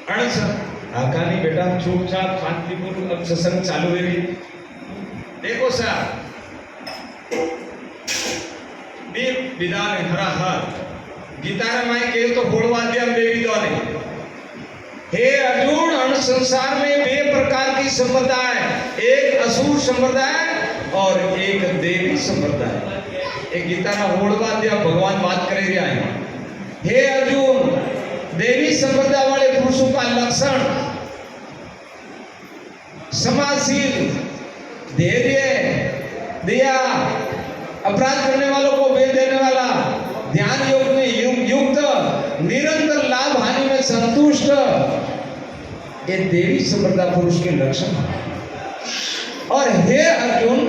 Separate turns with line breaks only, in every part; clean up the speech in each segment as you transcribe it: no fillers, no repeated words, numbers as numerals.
अणस आकानी बेटा चुपचाप शांतिपूर्वक अब सत्संग चालू है। देखो सर दीप विधान हरा हर गीता रे माय के तो होड़वाद्य बे विद्वाने हे अर्जुन अण संसार में बे प्रकार की संप्रदाय, एक असुर संप्रदाय और एक देवी संप्रदाय। एक गीता ना होड़वाद्य भगवान बात कर रहे हैं। हे अर्जुन देवी संप्रदाय वाले पुरुषों का लक्षण समाशील, धैर्य, दया, अपराध करने वालों को वेद देने वाला, ध्यान योग में युक्त, निरंतर लाभ हानि में संतुष्ट, ये देवी संप्रदाय पुरुष के लक्षण है। और हे अर्जुन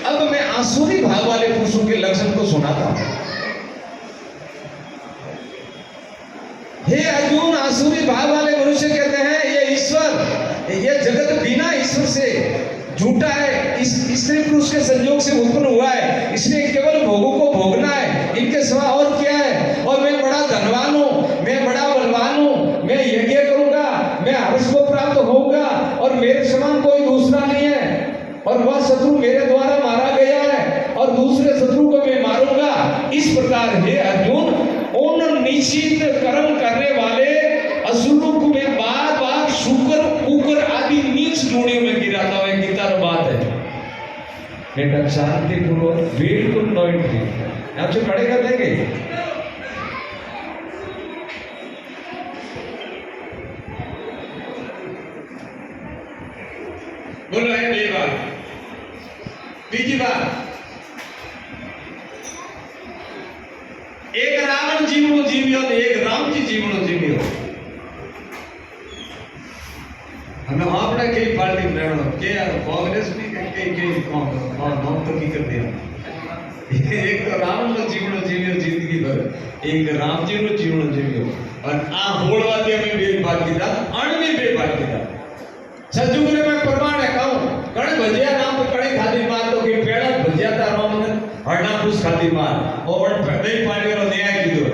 अब मैं आसुरी भाव वाले पुरुषों के लक्षण को सुनाता हूं। हे अर्जुन आसुरी भाव वाले मनुष्य कहते हैं ये ईश्वर, ये जगत बिना ईश्वर से झूठा है, इस स्त्री पुरुष के संयोग से उत्पन्न हुआ है, इसलिए केवल भोगों को भोगना है, इनके सिवा और क्या है। और मैं बड़ा धनवान हूँ, मैं बड़ा बलवान हूँ, मैं यज्ञ करूंगा, मैं हर्ष को प्राप्त होऊंगा और मेरे समान कोई दूसरा नहीं है, और वह शत्रु मेरे द्वारा मारा गया है और दूसरे शत्रु को मैं मारूंगा। इस प्रकार हे अर्जुन उन निश्चित कर्म करने वाले असुरों को मैं बार बार शुक्र कुकर आदि नीच जोड़ियों में गिराता हुआ गीता की बात है। बेटा शांति पूर्वक बिल्कुल नो एंट्री आपसे खड़े कर देंगे। बोलो है बे बात। बीजी बात, एक रावण जीवनो जीव्यो ने एक राम जी जीवनो जीव्यो। हमें आपने कई पार्टी में रहना के कांग्रेस भी कई नाम तो की कर दिया। एक तो रावण नो जीवनो जीव्यो जिंदगी भर, एक राम जी नो जीवनो जीव्यो। और आ होड़वादी में बे बात कीधा, अण में बे बात कीधा। सतजुगुरु में प्रमाण है कहूं कण भजिया नाम तो कणे खादी मार तो के पेड़ा भजिया ता राम ने हरना पुस खादी मार और दही पानी रो न्याय कीधो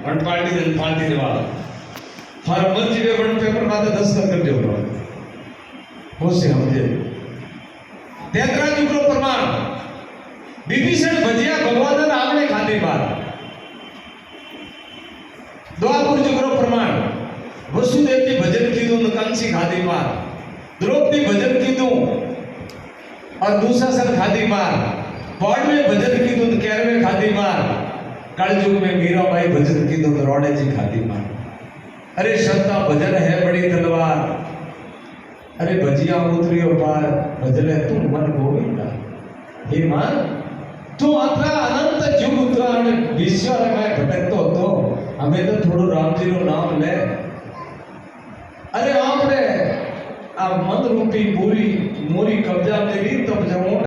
अण पार्टी ने फांदी ने वाला हर मंच पे वन पेपर माते दस्तखत कर दो हो से समझे। तेतरा जुगरो प्रमाण विभीषण भजिया भगवान आपने खादी मार। द्वापर जुगरो प्रमाण वसुदेव की भजन कीधो न कंसी खादी मार, द्रौपदी भजन कीधो और दूसरा सन खादी मार, पौड़ में भजन कीधो न कैर में खादी मार, कलयुग में मीराबाई भजन कीधो न रोड़े जी खादी मार। अरे श्रद्धा भजन है बड़ी तलवार, अरे भजिया उतरियो पार, भजले तुम मन गोविंदा। हे मान तू अतरा अनंत युग उत्तरायण विश्व में भटकतो तो हमें तो थोड़ो राम जी रो नाम ले। अरे आपने आप मन रूपी पूरी मोरी कब्जा मेरी तब जमो